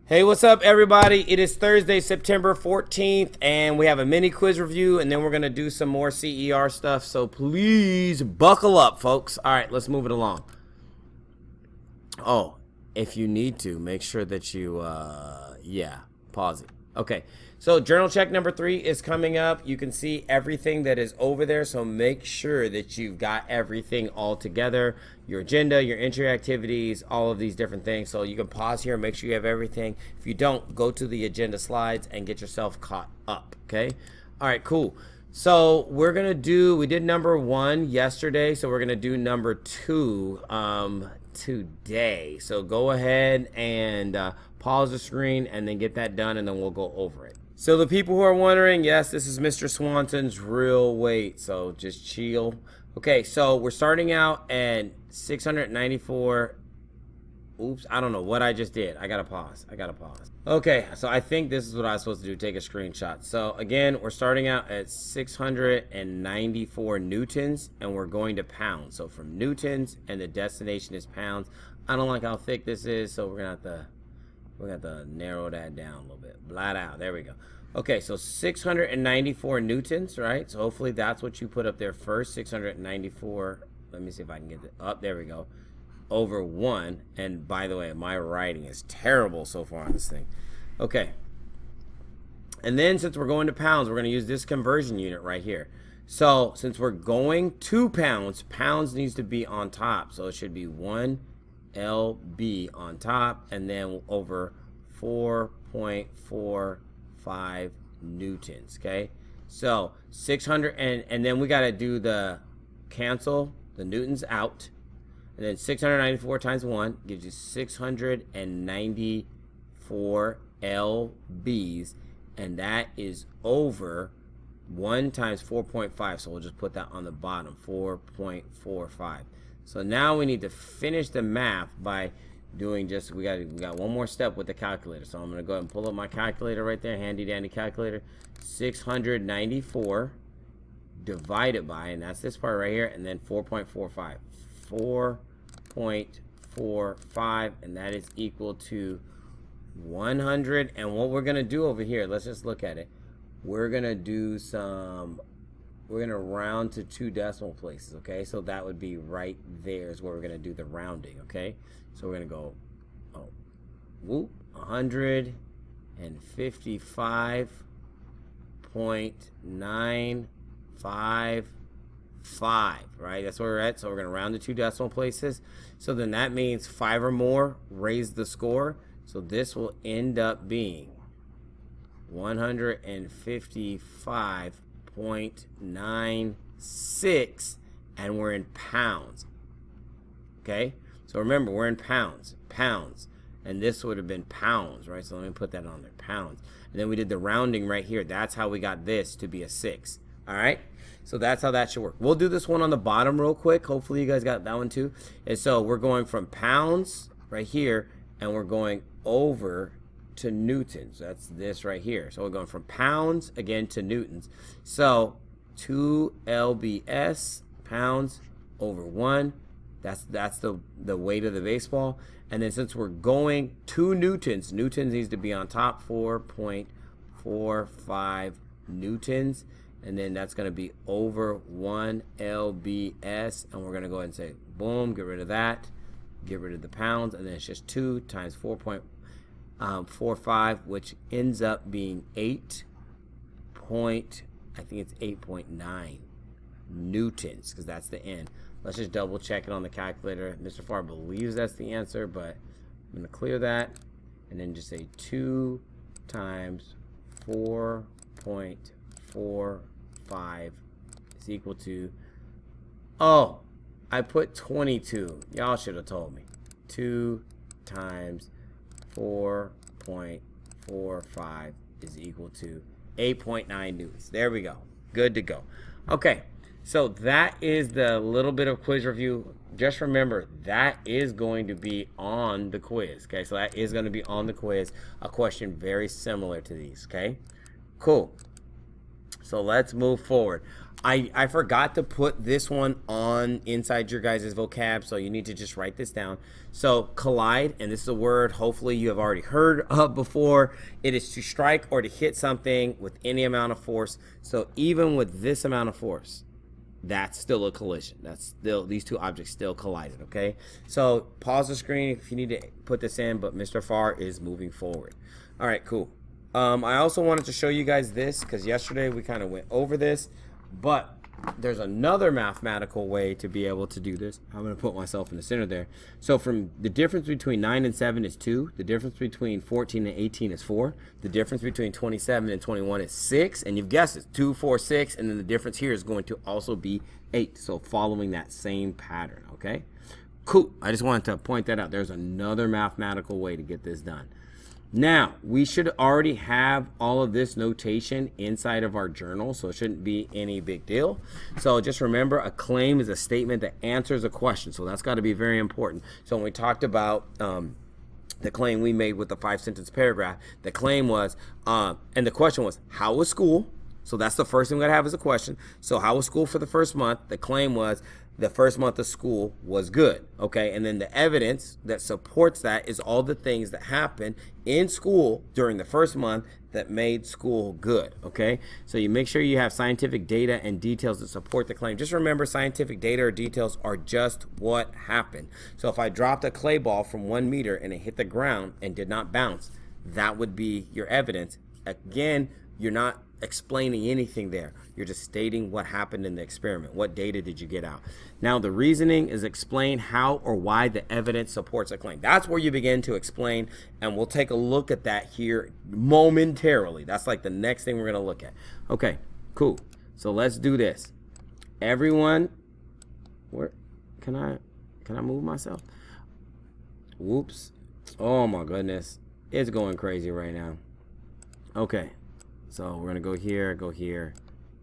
Hey, what's up, everybody? It is Thursday, September 14th, and we have a mini quiz review, and then we're going to do some more CER stuff. So please buckle up, folks. All right, let's move it along. Oh, if you need to, make sure that you, pause it. Okay, so journal check number 3 is coming up. You can see everything that is over there, so make sure that you've got everything all together. Your agenda, your entry activities, all of these different things. So you can pause here and make sure you have everything. If you don't, go to the agenda slides and get yourself caught up, okay? All right, cool. So we did number 1 yesterday, so we're gonna do number 2 today. So go ahead and pause the screen and then get that done, and then we'll go over it. So the people who are wondering, yes, this is Mr. Swanson's real weight, so just chill. Okay, so we're starting out at 694. Oops, I don't know what I just did. I gotta pause. Okay, so I think this is what I was supposed to do, take a screenshot. So again, we're starting out at 694 newtons, and we're going to pounds. So from newtons, and the destination is pounds. I don't like how thick this is, so we're gonna have to narrow that down a little bit. Blot out. There we go. Okay, so 694 newtons, right? So hopefully that's what you put up there first. 694. Let me see if I can get it up. There we go. Over 1. And by the way, my writing is terrible so far on this thing. Okay. And then since we're going to pounds, we're going to use this conversion unit right here. So since we're going to pounds, pounds needs to be on top. So it should be 1 LB on top, and then over 4.45 newtons. Okay, so 600, and then we got to do the cancel the newtons out, and then 694 times 1 gives you 694 lbs, and that is over 1 times 4.5. So we'll just put that on the bottom, 4.45. So now we need to finish the math by doing we got one more step with the calculator. So I'm going to go ahead and pull up my calculator right there, handy dandy calculator. 694 divided by, and that's this part right here, and then 4.45. 4.45, and that is equal to 100. And what we're going to do over here, let's just look at it. We're going to round to 2 decimal places, okay? So that would be right there is where we're going to do the rounding, okay? So we're going to go, 155.955, right? That's where we're at. So we're going to round to 2 decimal places. So then that means 5 or more raise the score. So this will end up being 155.96, and we're in pounds. Okay, so remember, we're in pounds, and this would have been pounds, right? So let me put that on there, pounds. And then we did the rounding right here. That's how we got this to be a 6. All right, so that's how that should work. We'll do this one on the bottom real quick. Hopefully you guys got that one too. And so we're going from pounds right here, and we're going over to newtons. That's this right here. So we're going from pounds again to newtons. So 2 lbs, pounds, over 1. That's the weight of the baseball. And then since we're going to newtons needs to be on top, 4.45 newtons. And then that's going to be over 1 lbs. And we're going to go ahead and say, boom, get rid of that. Get rid of the pounds. And then it's just 2 times 4.45, which ends up being 8.9 newtons, because that's the end. Let's just double check it on the calculator. Mr. Farr believes that's the answer, but I'm going to clear that and then just say 2 times 4.45 is equal to, oh, I put 22. Y'all should have told me. 2 times 4.45 is equal to 8.9 newtons. There we go. Good to go. Okay, so that is the little bit of quiz review. Just remember, that is going to be on the quiz. Okay, so that is going to be on the quiz. A question very similar to these. Okay, cool. So let's move forward. I forgot to put this one on inside your guys' vocab, so you need to just write this down. So collide, and this is a word hopefully you have already heard of before. It is to strike or to hit something with any amount of force. So even with this amount of force, that's still a collision. That's still, these two objects still collided, okay? So pause the screen if you need to put this in, but Mr. Farr is moving forward. All right, cool. I also wanted to show you guys this because yesterday we kind of went over this, but there's another mathematical way to be able to do this. I'm going to put myself in the center there. So from the difference between 9 and 7 is 2. The difference between 14 and 18 is 4. The difference between 27 and 21 is 6. And you've guessed it, 2, 4, 6. And then the difference here is going to also be 8. So following that same pattern, okay? Cool. I just wanted to point that out. There's another mathematical way to get this done. Now, we should already have all of this notation inside of our journal, so it shouldn't be any big deal. So just remember, a claim is a statement that answers a question, so that's got to be very important. So when we talked about the claim we made with the 5-sentence paragraph, the claim was, and the question was, how was school? So that's the first thing we got to have as a question. So how was school for the first month? The claim was, the first month of school was good, okay? And then the evidence that supports that is all the things that happened in school during the first month that made school good, okay? So you make sure you have scientific data and details that support the claim. Just remember, scientific data or details are just what happened. So if I dropped a clay ball from 1 meter and it hit the ground and did not bounce, that would be your evidence. Again, you're not explaining anything there. You're just stating what happened in the experiment. What data did you get out? Now, the reasoning is explain how or why the evidence supports a claim. That's where you begin to explain, and we'll take a look at that here momentarily. That's like the next thing we're going to look at. Okay, cool. So let's do this. Everyone, where can I move myself? Whoops. Oh my goodness. It's going crazy right now. Okay. So we're going to go here, go here.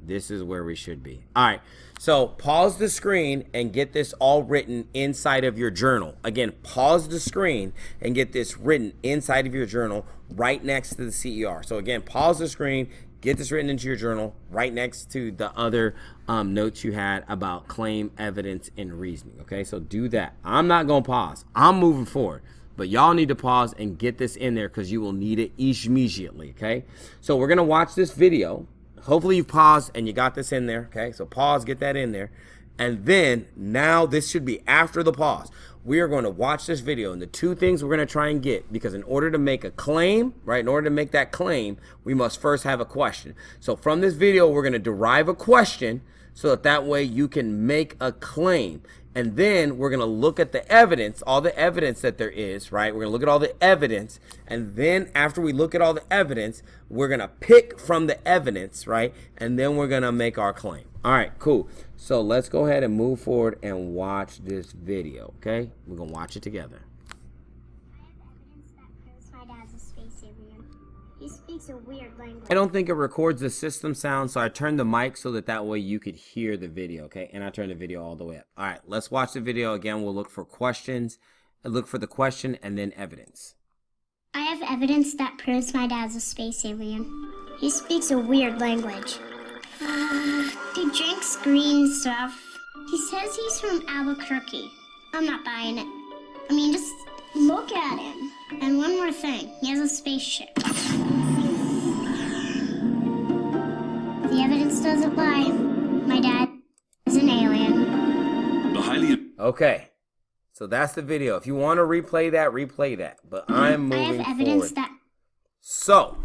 This is where we should be. All right. So pause the screen and get this all written inside of your journal. Again, pause the screen and get this written inside of your journal right next to the CER. So again, pause the screen, get this written into your journal right next to the other notes you had about claim, evidence, and reasoning. Okay, so do that. I'm not going to pause. I'm moving forward. But y'all need to pause and get this in there because you will need it immediately, okay? So we're going to watch this video. Hopefully you paused and you got this in there, okay? So pause, get that in there. And then now this should be after the pause. We are going to watch this video. And the two things we're going to try and get, because in order to make a claim, right, in order to make that claim, we must first have a question. So from this video, we're going to derive a question so that way you can make a claim. And then we're going to look at the evidence, all the evidence that there is, right? We're going to look at all the evidence. And then after we look at all the evidence, we're going to pick from the evidence, right? And then we're going to make our claim. All right, cool. So let's go ahead and move forward and watch this video, okay? We're going to watch it together. He speaks a weird language. I don't think it records the system sound, so I turned the mic so that way you could hear the video, okay? And I turned the video all the way up. All right, let's watch the video again. We'll look for questions, look for the question, and then evidence. I have evidence that proves my dad's a space alien. He speaks a weird language. He drinks green stuff. He says he's from Albuquerque. I'm not buying it. I mean, just look at him. And one more thing, he has a spaceship. The evidence doesn't lie. My dad is an alien. Okay, so that's the video. If you want to replay that. But I'm moving I have evidence forward. that... So,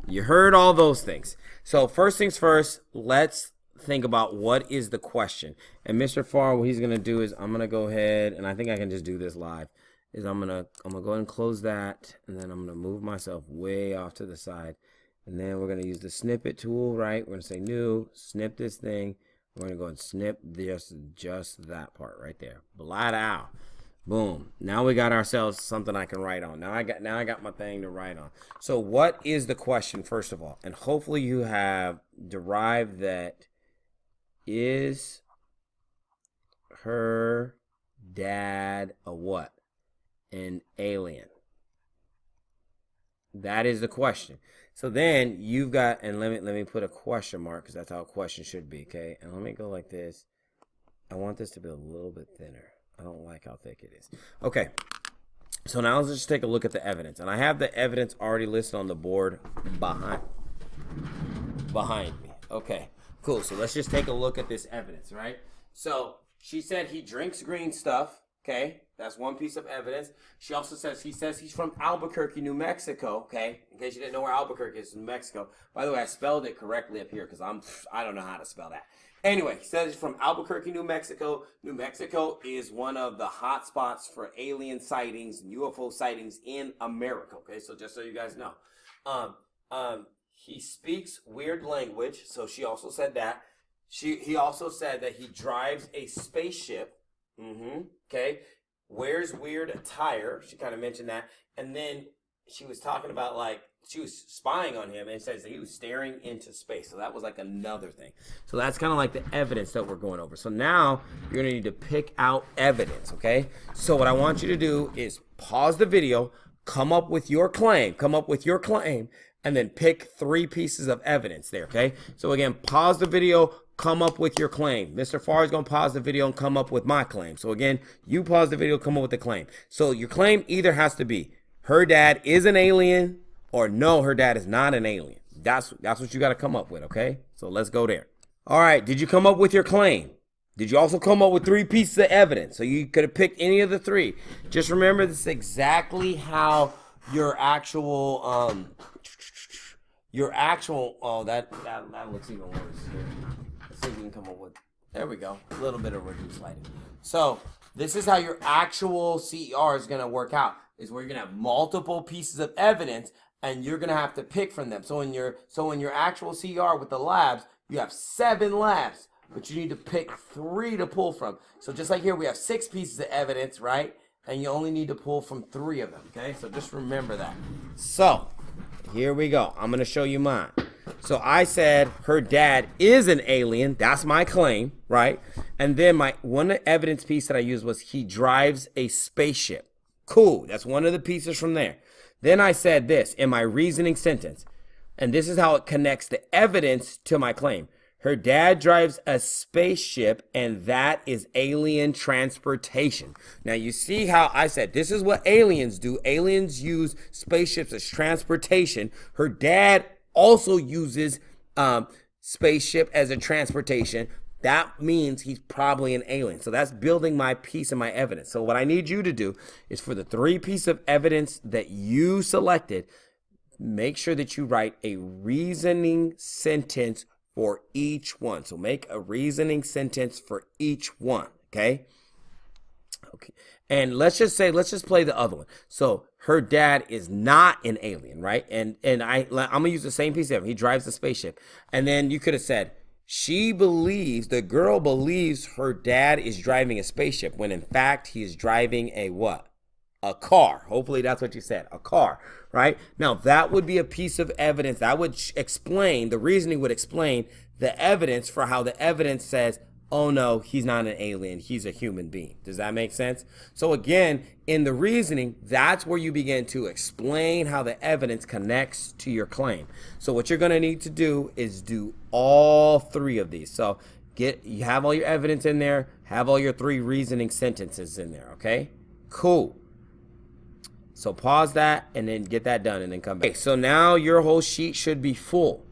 you heard all those things. So first things first, let's think about what is the question. And Mr. Farr, what he's going to do is I'm going to go ahead, and I think I can just do this live, is I'm gonna go ahead and close that, and then I'm going to move myself way off to the side. And then we're going to use the snippet tool, right? We're going to say new, snip this thing. We're going to go and snip just that part right there. Blot out. Boom. Now we got ourselves something I can write on. Now I got my thing to write on. So what is the question, first of all? And hopefully you have derived that. Is her dad a what? An alien. That is the question. So then you've got, and let me put a question mark because that's how a question should be, okay? And let me go like this. I want this to be a little bit thinner. I don't like how thick it is. Okay. So now let's just take a look at the evidence. And I have the evidence already listed on the board behind me. Okay, cool. So let's just take a look at this evidence, right? So she said he drinks green stuff. Okay, that's one piece of evidence. She also says he's from Albuquerque, New Mexico. Okay, in case you didn't know where Albuquerque is, New Mexico. By the way, I spelled it correctly up here because I don't know how to spell that. Anyway, he says he's from Albuquerque, New Mexico. New Mexico is one of the hot spots for alien sightings and UFO sightings in America. Okay, so just so you guys know, he speaks weird language. So she also said that. He also said that he drives a spaceship. Okay, wears weird attire. She kind of mentioned that, and then she was talking about like she was spying on him, and it says that he was staring into space. So that was like another thing. So that's kind of like the evidence that we're going over. So now you're gonna need to pick out evidence. Okay. So what I want you to do is pause the video, come up with your claim, and then pick 3 pieces of evidence there. Okay. So again, pause the video. Come up with your claim. Mr. Farr is going to pause the video and come up with my claim. So again, you pause the video, come up with the claim. So your claim either has to be her dad is an alien or no, her dad is not an alien. That's what you got to come up with, okay? So let's go there. All right, did you come up with your claim? Did you also come up with 3 pieces of evidence? So you could have picked any of the 3. Just remember this is exactly how your actual oh, that looks even worse here. See if we can come up with, there we go, a little bit of reduced lighting. So this is how your actual CER is going to work out, is where you're going to have multiple pieces of evidence and you're going to have to pick from them. So in your actual CER with the labs, you have 7 labs, but you need to pick 3 to pull from. So just like here, we have 6 pieces of evidence, right? And you only need to pull from 3 of them, okay? So just remember that. So here we go. I'm going to show you mine. So I said her dad is an alien. That's my claim, right? And then my one evidence piece that I used was he drives a spaceship. Cool. That's one of the pieces from there. Then I said this in my reasoning sentence, and this is how it connects the evidence to my claim. Her dad drives a spaceship, and that is alien transportation. Now, you see how I said this is what aliens do. Aliens use spaceships as transportation. Her dad also uses spaceship as a transportation. That means he's probably an alien. So that's building my piece of my evidence. So what I need you to do is for the 3 pieces of evidence that you selected, make sure that you write a reasoning sentence for each one. So make a reasoning sentence for each one, okay? Okay. And let's just play the other one. So her dad is not an alien, right? And I'm going to use the same piece of it. He drives the spaceship. And then you could have said, the girl believes her dad is driving a spaceship when in fact he is driving a what? A car. Hopefully that's what you said, a car, right? Now that would be a piece of evidence that would explain, the reasoning would explain the evidence for how the evidence says, oh no, he's not an alien, he's a human being. Does that make sense? So again, in the reasoning, that's where you begin to explain how the evidence connects to your claim. So what you're gonna need to do is do all 3 of these. So you have all your evidence in there, have all your 3 reasoning sentences in there, okay? Cool. So pause that and then get that done and then come back. Okay, so now your whole sheet should be full.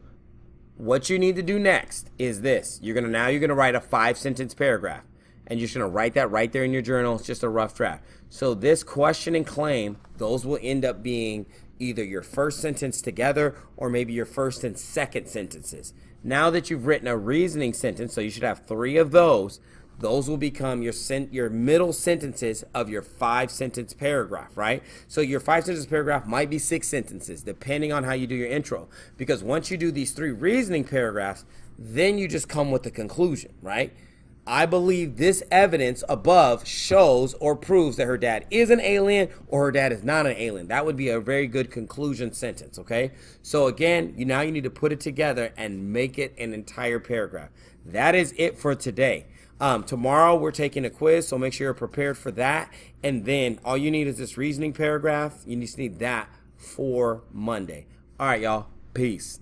What you need to do next is this. You're gonna write a 5-sentence paragraph, and you're just gonna write that right there in your journal. It's just a rough draft. So this question and claim, those will end up being either your first sentence together or maybe your first and second sentences. Now that you've written a reasoning sentence, so you should have 3 of those. Those will become your middle sentences of your 5-sentence paragraph, right? So your 5-sentence paragraph might be 6 sentences, depending on how you do your intro. Because once you do these 3 reasoning paragraphs, then you just come with the conclusion, right? I believe this evidence above shows or proves that her dad is an alien or her dad is not an alien. That would be a very good conclusion sentence, okay? So again, now you need to put it together and make it an entire paragraph. That is it for today. Tomorrow we're taking a quiz, so make sure you're prepared for that. And then all you need is this reasoning paragraph. You just need that for Monday. All right, y'all. Peace.